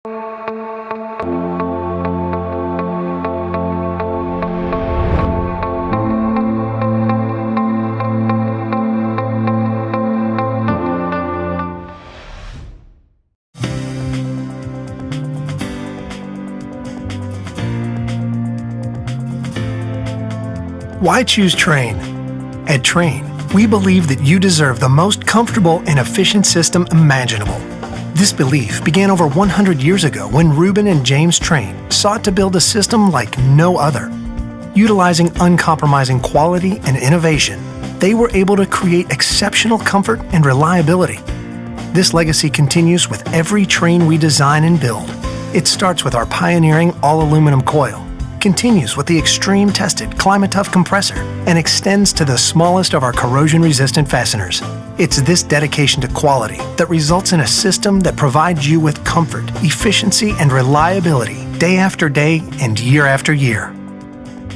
Why choose Trane? At Trane, we believe that you deserve the most comfortable and efficient system imaginable. This belief began over 100 years ago when Reuben and James Trane sought to build a system like no other. Utilizing uncompromising quality and innovation, they were able to create exceptional comfort and reliability. This legacy continues with every Trane we design and build. It starts with our pioneering all-aluminum coil, continues with the extreme-tested Climate-Tough compressor, and extends to the smallest of our corrosion-resistant fasteners. It's this dedication to quality that results in a system that provides you with comfort, efficiency, and reliability day after day and year after year.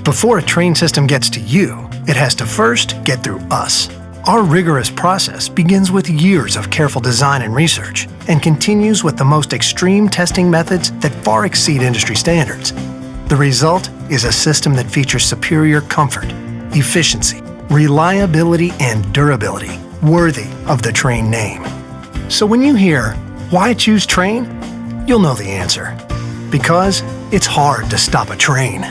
Before a Trane system gets to you, it has to first get through us. Our rigorous process begins with years of careful design and research and continues with the most extreme testing methods that far exceed industry standards. The result is a system that features superior comfort, efficiency, reliability, and durability, worthy of the Trane name. So when you hear, "Why choose Trane?" you'll know the answer. Because it's hard to stop a train.